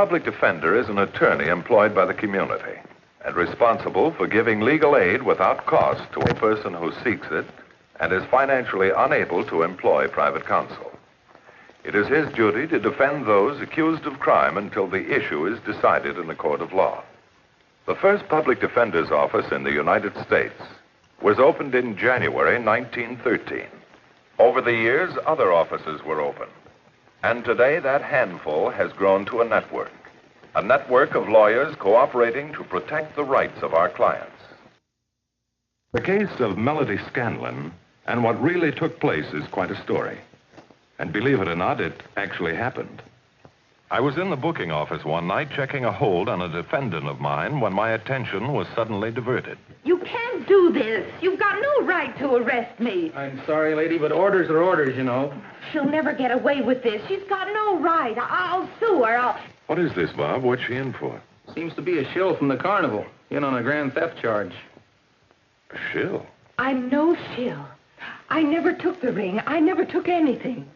public defender is an attorney employed by the community and responsible for giving legal aid without cost to a person who seeks it and is financially unable to employ private counsel. It is his duty to defend those accused of crime until the issue is decided in a court of law. The first public defender's office in the United States was opened in January 1913. Over the years, other offices were opened. And today, that handful has grown to a network of lawyers cooperating to protect the rights of our clients. The case of Melody Scanlon and what really took place is quite a story. And believe it or not, it actually happened. I was in the booking office one night checking a hold on a defendant of mine when my attention was suddenly diverted. You can't do this. You've got no right to arrest me. I'm sorry, lady, but orders are orders, you know. She'll never get away with this. She's got no right. I'll sue her. What is this, Bob? What's she in for? Seems to be a shill from the carnival, in on a grand theft charge. A shill? I'm no shill. I never took the ring. I never took anything.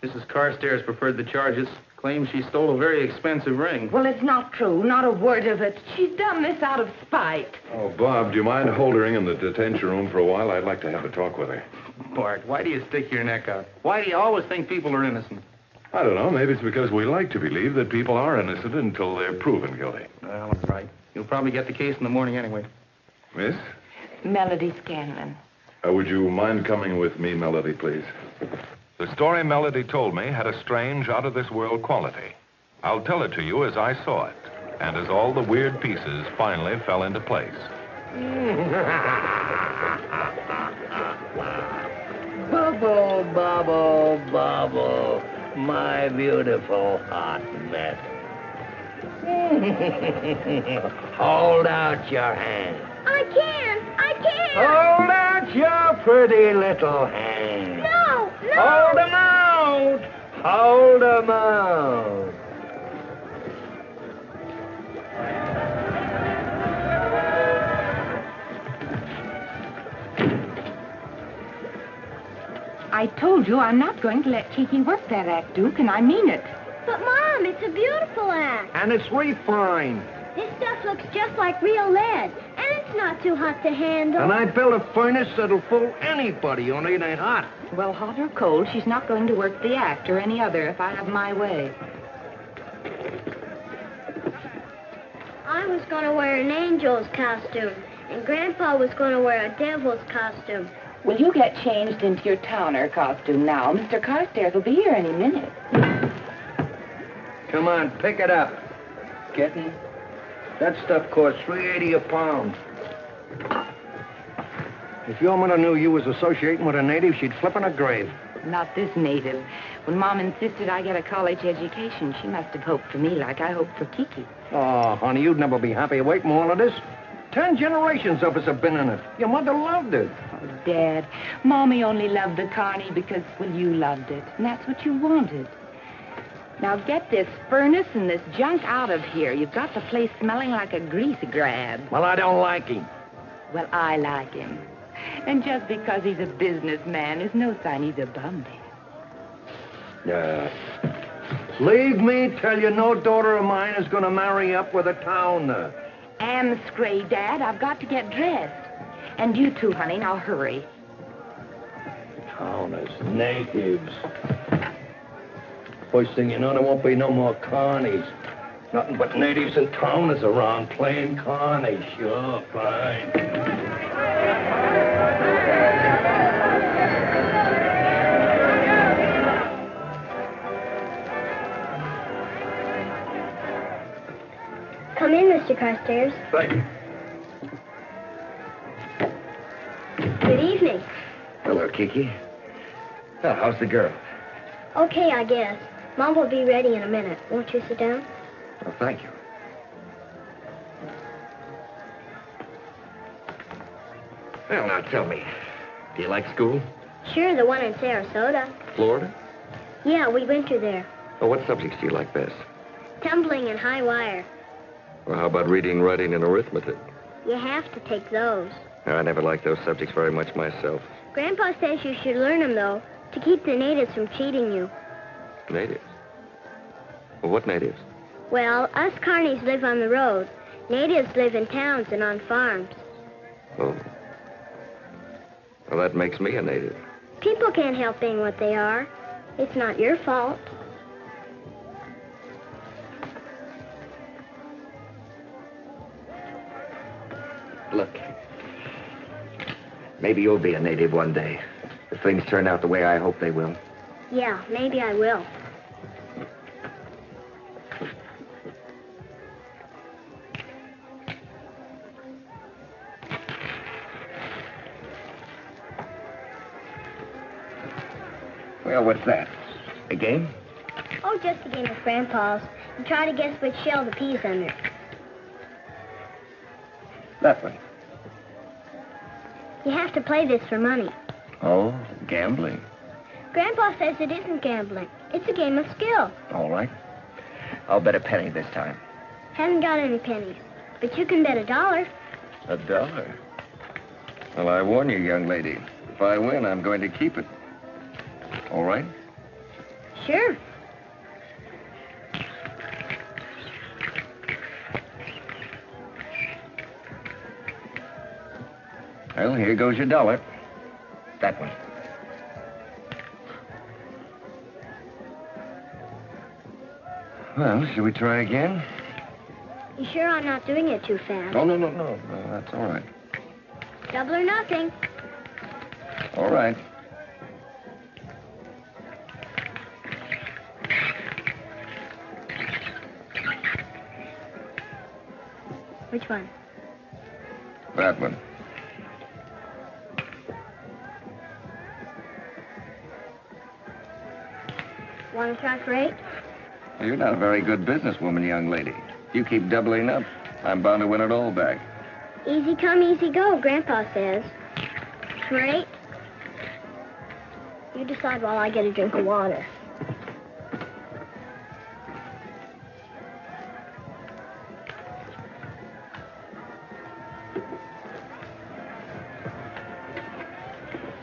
Mrs. Carstairs preferred the charges. Claims she stole a very expensive ring. Well, it's not true. Not a word of it. She's done this out of spite. Oh, Bob, do you mind holding her in the detention room for a while? I'd like to have a talk with her. Bart, why do you stick your neck out? Why do you always think people are innocent? I don't know. Maybe it's because we like to believe that people are innocent until they're proven guilty. Well, that's right. You'll probably get the case in the morning anyway. Miss? Melody Scanlon. Would you mind coming with me, Melody, please? The story Melody told me had a strange, out-of-this-world quality. I'll tell it to you as I saw it, and as all the weird pieces finally fell into place. Bubble, bubble, bubble, my beautiful hot mess. Hold out your hand. I can't. Hold out your pretty little hand. No. Hold 'em out. Hold 'em out. I told you I'm not going to let Kiki work that act, Duke, and I mean it. But, Mom, it's a beautiful act. And it's refined. This stuff looks just like real lead, and it's not too hot to handle. And I built a furnace that'll fool anybody, only it ain't hot. Well, hot or cold, she's not going to work the act or any other if I have my way. I was going to wear an angel's costume, and Grandpa was going to wear a devil's costume. Will you get changed into your towner costume now? Mr. Carstairs will be here any minute. Come on, pick it up. Kitten. That stuff costs $3.80 a pound. If your mother knew you was associating with a native, she'd flip in her grave. Not this native. When Mom insisted I get a college education, she must have hoped for me like I hoped for Kiki. Oh, honey, you'd never be happy waiting all of this. 10 generations of us have been in it. Your mother loved it. Oh, Dad, Mommy only loved the carny because, well, you loved it. And that's what you wanted. Now get this furnace and this junk out of here. You've got the place smelling like a grease grab. Well, I don't like him. Well, I like him. And just because he's a businessman is no sign he's a bumby. Leave me tell you no daughter of mine is going to marry up with a towner. And Scray, Dad, I've got to get dressed. And you too, honey. Now hurry. Towners, natives. First thing you know, there won't be no more carnies. Nothing but natives and towners around playing carnies. Sure, fine. Come in, Mr. Carstairs. Thank you. Good evening. Hello, Kiki. Oh, how's the girl? Okay, I guess. Mom will be ready in a minute. Won't you sit down? Oh, thank you. Well, now tell me, do you like school? Sure, the one in Sarasota. Florida? Yeah, we winter there. Oh, what subjects do you like best? Tumbling and high wire. Well, how about reading, writing, and arithmetic? You have to take those. I never liked those subjects very much myself. Grandpa says you should learn them, though, to keep the natives from cheating you. Natives? Well, what natives? Well, us carnies live on the road. Natives live in towns and on farms. Oh. Well, that makes me a native. People can't help being what they are. It's not your fault. Look, maybe you'll be a native one day, if things turn out the way I hope they will. Yeah, maybe I will. Well, what's that? A game? Oh, just a game of Grandpa's. And try to guess which shell the pea's under. That one. You have to play this for money. Oh, gambling. Grandpa says it isn't gambling. It's a game of skill. All right. I'll bet a penny this time. Haven't got any pennies. But you can bet $1. $1? Well, I warn you, young lady. If I win, I'm going to keep it. All right? Sure. Well, here goes your $1. That one. Well, shall we try again? You sure I'm not doing it too fast? No, that's all right. Double or nothing. All right. Which one? That one. Want to try for 8? You're not a very good businesswoman, young lady. You keep doubling up. I'm bound to win it all back. Easy come, easy go, Grandpa says. For 8? You decide while I get a drink of water.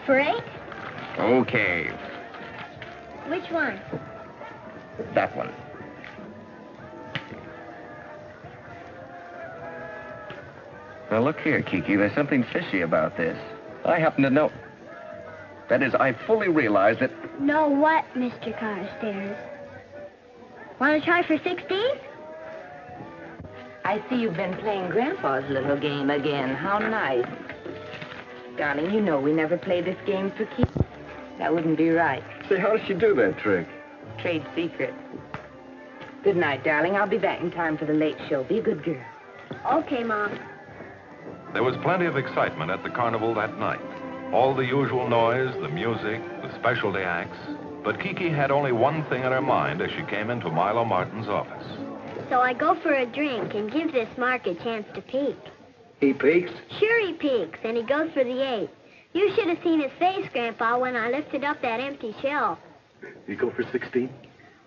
For 8? Okay. Which one? That one. Now, look here, Kiki. There's something fishy about this. I happen to know... That is, I fully realize that... Know what, Mr. Carstairs? Want to try for 16? I see you've been playing Grandpa's little game again. How nice. Darling, you know we never play this game for keeps. That wouldn't be right. Say, how does she do that trick? Trade secret. Good night, darling. I'll be back in time for the late show. Be a good girl. Okay, Mom. There was plenty of excitement at the carnival that night. All the usual noise, the music, the specialty acts. But Kiki had only one thing in her mind as she came into Milo Martin's office. So I go for a drink and give this Mark a chance to peek. He peeks? Sure he peeks, and he goes for the 8. You should have seen his face, Grandpa, when I lifted up that empty shell. You go for 16?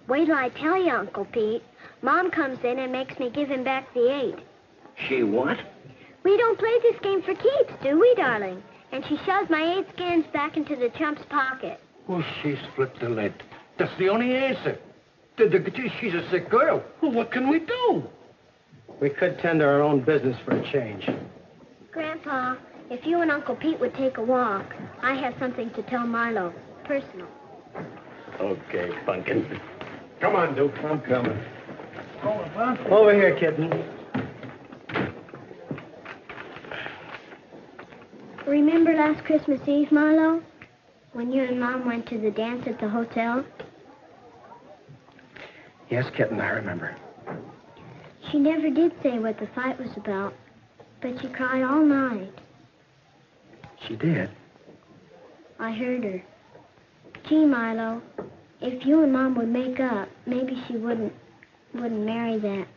Wait till I tell you, Uncle Pete. Mom comes in and makes me give him back the 8. She what? We don't play this game for keeps, do we, darling? And she shoves my 8 skins back into the chump's pocket. Well, she's flipped the lid. That's the only answer. She's a sick girl. Well, what can we do? We could tend to our own business for a change. Grandpa, if you and Uncle Pete would take a walk, I have something to tell Milo. Personal. Okay, Pumpkin. Come on, Duke. I'm coming. Over here, kitten. Remember last Christmas Eve, Milo? When you and Mom went to the dance at the hotel? Yes, kitten, I remember. She never did say what the fight was about, but she cried all night. She did. I heard her. Gee, Milo, if you and Mom would make up, maybe she wouldn't marry that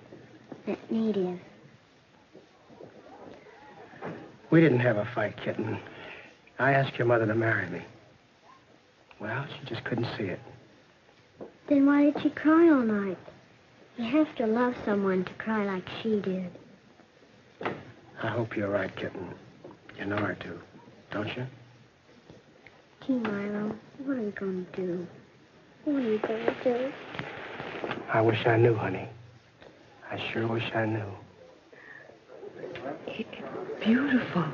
native. We didn't have a fight, kitten. I asked your mother to marry me. Well, she just couldn't see it. Then why did she cry all night? You have to love someone to cry like she did. I hope you're right, kitten. You know her to, don't you? Gee, Milo, what are you going to do? What are you going to do? I wish I knew, honey. I sure wish I knew. It's beautiful.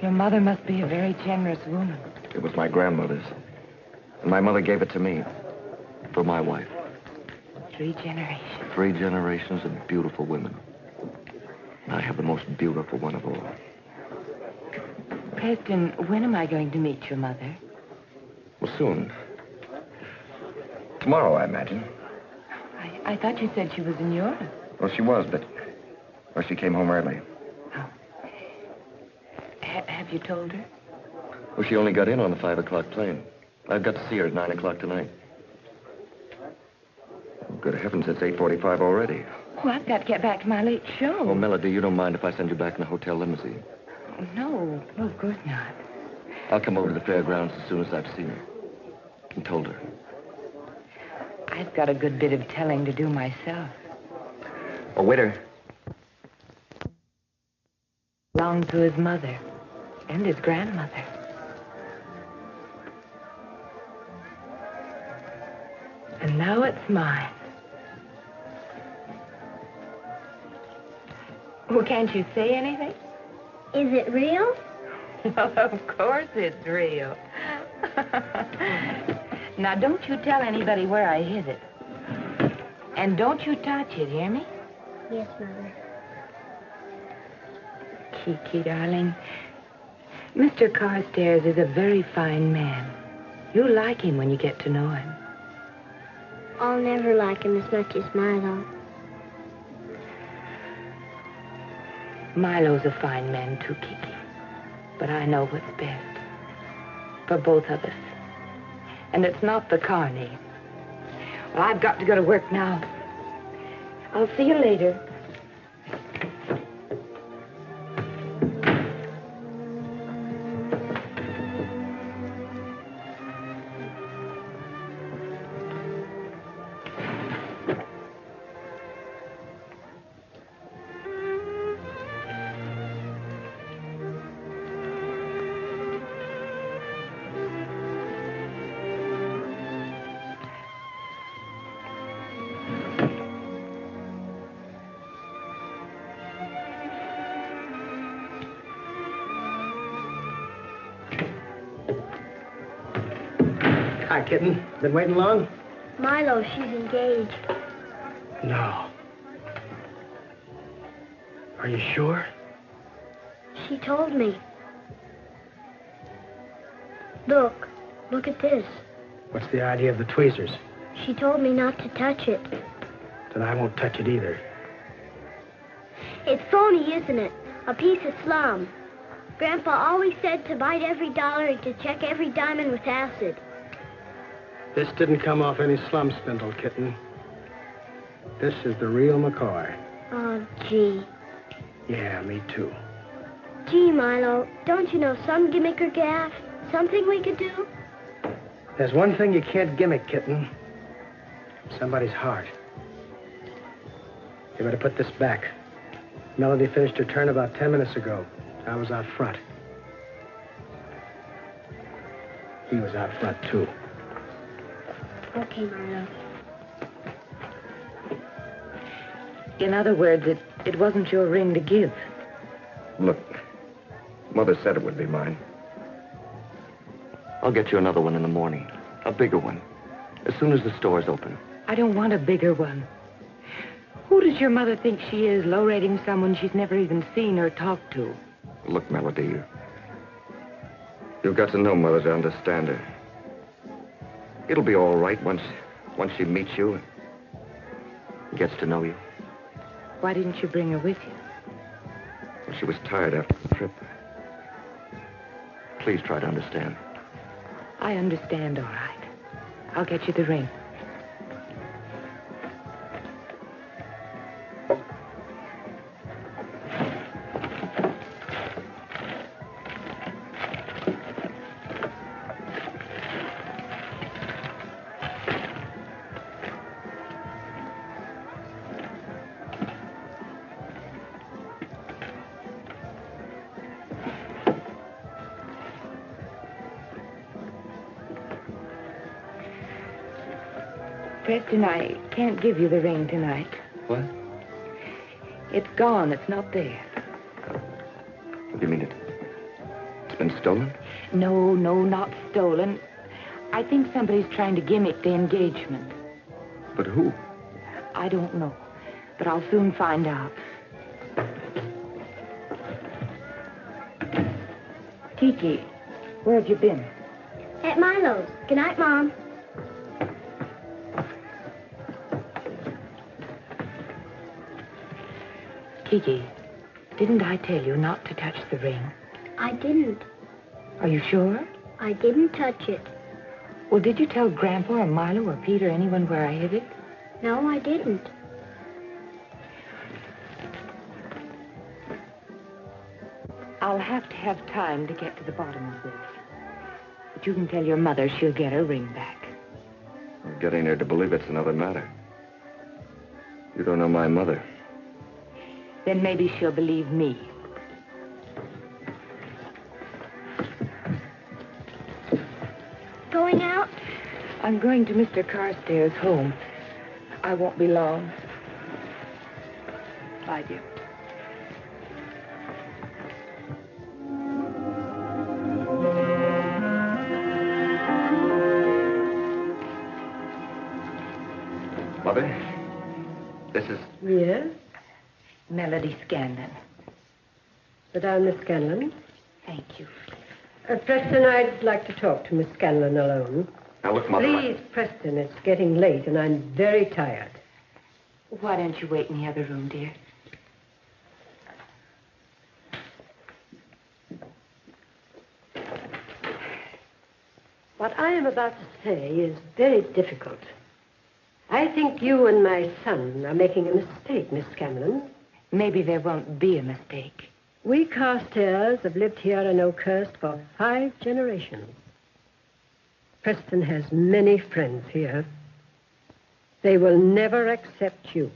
Your mother must be a very generous woman. It was my grandmother's. And my mother gave it to me. For my wife. 3 generations. 3 generations of beautiful women. And I have the most beautiful one of all. Preston, when am I going to meet your mother? Well, soon. Tomorrow, I imagine. I thought you said she was in Europe. Well, she was, but... Well, she came home early. Oh. Have you told her? Well, she only got in on the 5 o'clock plane. I've got to see her at 9 o'clock tonight. Good heavens, it's 8:45 already. Oh, I've got to get back to my late show. Oh, Melody, you don't mind if I send you back in a hotel limousine? Oh, no, of course not. I'll come over to the fairgrounds as soon as I've seen her. And told her. I've got a good bit of telling to do myself. Oh, waiter. Belonged to his mother and his grandmother. And now it's mine. Well, can't you say anything? Is it real? Well, of course it's real. Now, don't you tell anybody where I hid it. And don't you touch it, hear me? Yes, Mother. Kiki, darling, Mr. Carstairs is a very fine man. You'll like him when you get to know him. I'll never like him as much as Milo. Milo's a fine man, too, Kiki. But I know what's best for both of us. And it's not the carny. Well, I've got to go to work now. I'll see you later. Hi, kitten. Been waiting long? Milo, she's engaged. No. Are you sure? She told me. Look. Look at this. What's the idea of the tweezers? She told me not to touch it. Then I won't touch it either. It's phony, isn't it? A piece of slum. Grandpa always said to bite every dollar and to check every diamond with acid. This didn't come off any slum spindle, kitten. This is the real McCoy. Oh, gee. Yeah, me too. Gee, Milo, don't you know some gimmick or gaff? Something we could do? There's one thing you can't gimmick, kitten. Somebody's heart. You better put this back. Melody finished her turn about 10 minutes ago. I was out front. He was out front, too. Okay, Milo. In other words, it wasn't your ring to give. Look, Mother said it would be mine. I'll get you another one in the morning. A bigger one. As soon as the store's open. I don't want a bigger one. Who does your mother think she is, low-rating someone she's never even seen or talked to? Look, Melody, you've got to know Mother to understand her. It'll be all right once she meets you and gets to know you. Why didn't you bring her with you? Well, she was tired after the trip. Please try to understand. I understand, all right. I'll get you the ring. Preston, I can't give you the ring tonight. What? It's gone. It's not there. What do you mean it's been stolen? No, not stolen. I think somebody's trying to gimmick the engagement. But who? I don't know, but I'll soon find out. Kiki, where have you been? At Milo's. Good night, Mom. Kiki, didn't I tell you not to touch the ring? I didn't. Are you sure? I didn't touch it. Well, did you tell Grandpa or Milo or Pete or anyone where I hid it? No, I didn't. I'll have to have time to get to the bottom of this. But you can tell your mother she'll get her ring back. Getting her to believe it's another matter. You don't know my mother. Then maybe she'll believe me. Going out? I'm going to Mr. Carstairs' home. I won't be long. Bye, dear. Mother, this is... Yes? Melody Scanlon. Sit down, Miss Scanlon. Thank you. Preston, I'd like to talk to Miss Scanlon alone. Now, look, Mother... Please, Preston, it's getting late and I'm very tired. Why don't you wait in the other room, dear? What I am about to say is very difficult. I think you and my son are making a mistake, Miss Scanlon. Maybe there won't be a mistake. We Carstairs have lived here in Oakhurst for 5 generations. Preston has many friends here. They will never accept you.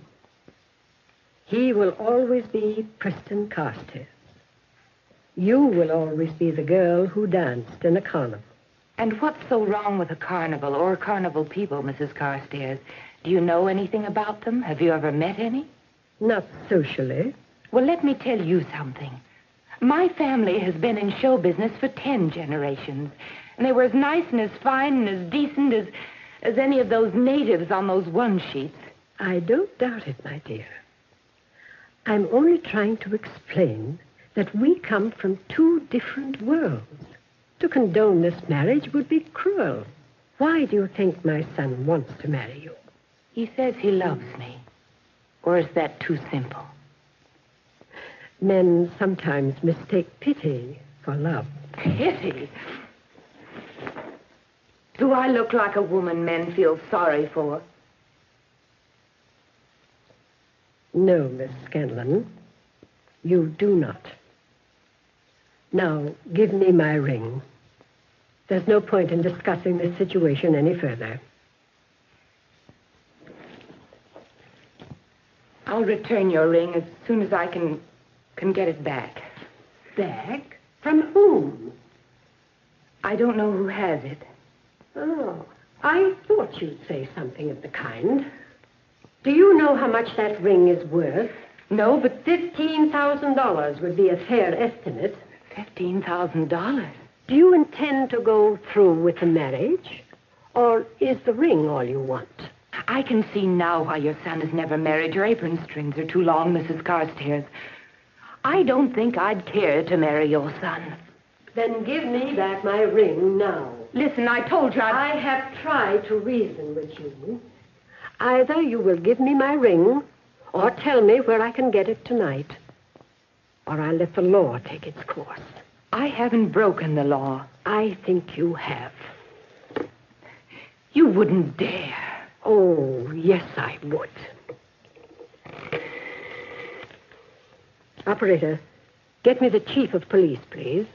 He will always be Preston Carstairs. You will always be the girl who danced in a carnival. And what's so wrong with a carnival or carnival people, Mrs. Carstairs? Do you know anything about them? Have you ever met any? Not socially. Well, let me tell you something. My family has been in show business for 10 generations. And they were as nice and as fine and as decent as any of those natives on those one-sheets. I don't doubt it, my dear. I'm only trying to explain that we come from 2 different worlds. To condone this marriage would be cruel. Why do you think my son wants to marry you? He says he loves me. Or is that too simple? Men sometimes mistake pity for love. Pity? Do I look like a woman men feel sorry for? No, Miss Scanlon. You do not. Now, give me my ring. There's no point in discussing this situation any further. I'll return your ring as soon as I can get it back. Back? From whom? I don't know who has it. Oh, I thought you'd say something of the kind. Do you know how much that ring is worth? No, but $15,000 would be a fair estimate. $15,000? Do you intend to go through with the marriage? Or is the ring all you want? I can see now why your son has never married. Your apron strings are too long, Mrs. Carstairs. I don't think I'd care to marry your son. Then give me back my ring now. Listen, I told you I have tried to reason with you. Either you will give me my ring, or tell me where I can get it tonight. Or I'll let the law take its course. I haven't broken the law. I think you have. You wouldn't dare. Oh, yes, I would. Operator, get me the chief of police, please.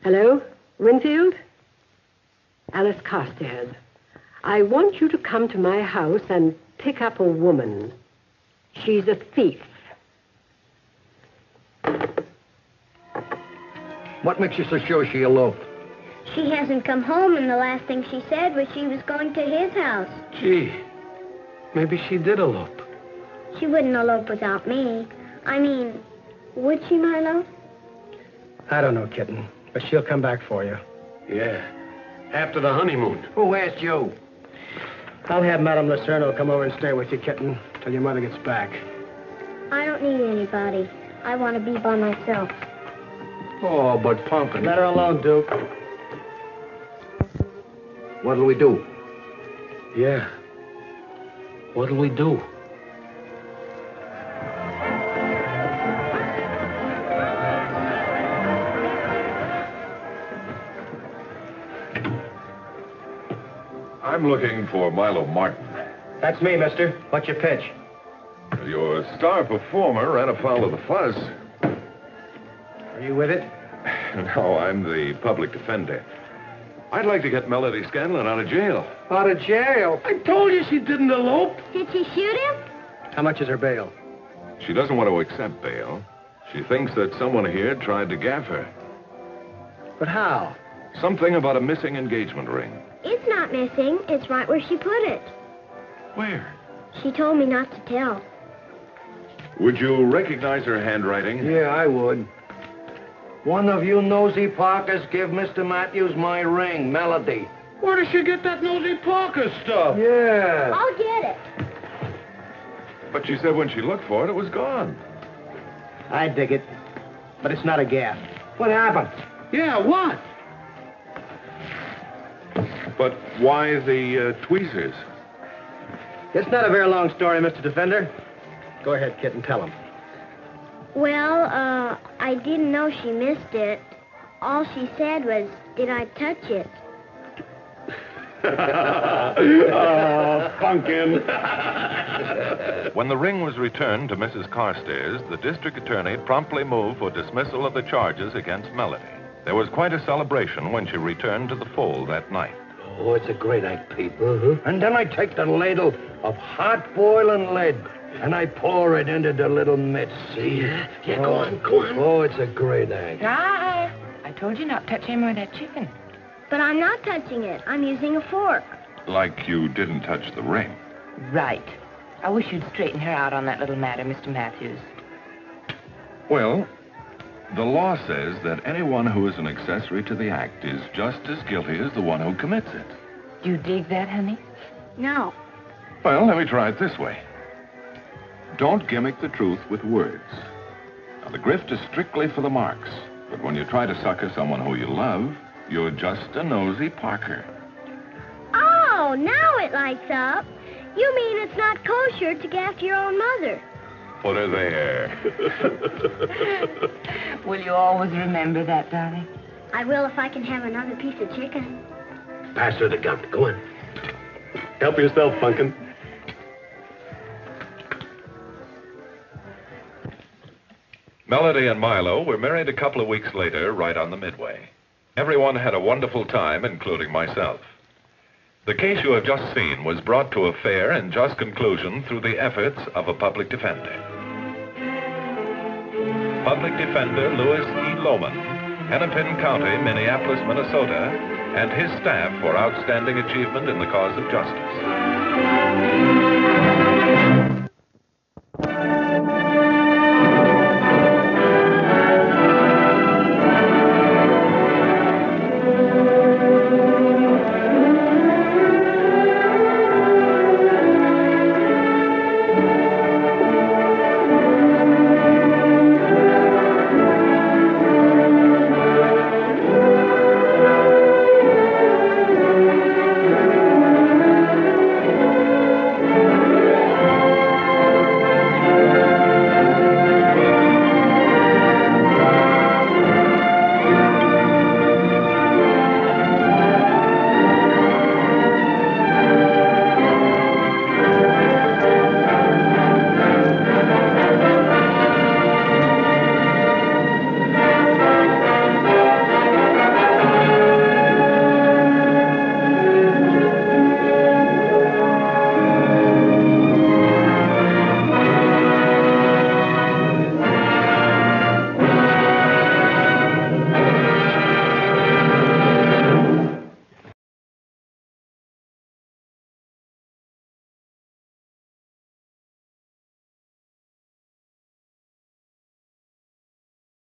Hello? Winfield? Alice Carstairs. I want you to come to my house and pick up a woman. She's a thief. What makes you so sure she eloped? She hasn't come home, and the last thing she said was she was going to his house. Gee, Maybe she did elope. She wouldn't elope without me. I mean, would she, Milo? I don't know, kitten, but she'll come back for you. Yeah. After the honeymoon. Who asked you? I'll have Madame Lucerno come over and stay with you, kitten, till your mother gets back. I don't need anybody. I want to be by myself. Oh, but Pumpkin. Let her alone, Duke. What'll we do? Yeah. What'll we do? I'm looking for Milo Martin. That's me, mister. What's your pitch? Your star performer ran afoul of the fuss. Are you with it? No, I'm the public defender. I'd like to get Melody Scanlon out of jail. Out of jail? I told you she didn't elope. Did she shoot him? How much is her bail? She doesn't want to accept bail. She thinks that someone here tried to gaff her. But how? Something about a missing engagement ring. It's not missing. It's right where she put it. Where? She told me not to tell. Would you recognize her handwriting? Yeah, I would. One of you nosy Parkers give Mr. Matthews my ring, Melody. Where does she get that nosy Parker stuff? Yeah. I'll get it. But she said when she looked for it, it was gone. I dig it. But it's not a gaff. What happened? Yeah, what? But why the tweezers? It's not a very long story, Mr. Defender. Go ahead, kitten, tell him. Well, I didn't know she missed it. All she said was, did I touch it? Oh, Pumpkin. When the ring was returned to Mrs. Carstairs, the district attorney promptly moved for dismissal of the charges against Melody. There was quite a celebration when she returned to the fold that night. Oh, it's a great act, Pete. And then I take the ladle of hot boiling lead and I pour it into the little mitts, see? Yeah, go on. Oh, it's a great act. I told you not to touch him or that chicken. But I'm not touching it. I'm using a fork. Like you didn't touch the ring. Right. I wish you'd straighten her out on that little matter, Mr. Matthews. Well, the law says that anyone who is an accessory to the act is just as guilty as the one who commits it. Do you dig that, honey? No. Well, let me try it this way. Don't gimmick the truth with words. Now, the grift is strictly for the marks. But when you try to sucker someone who you love, you're just a nosy Parker. Oh, now it lights up. You mean it's not kosher to gaff your own mother? Put her there. Will you always remember that, darling? I will if I can have another piece of chicken. Pass her the gum. Go on. Help yourself, Pumpkin. Melody and Milo were married a couple of weeks later, right on the midway. Everyone had a wonderful time, including myself. The case you have just seen was brought to a fair and just conclusion through the efforts of a public defender. Public Defender Louis E. Lohman, Hennepin County, Minneapolis, Minnesota, and his staff for outstanding achievement in the cause of justice.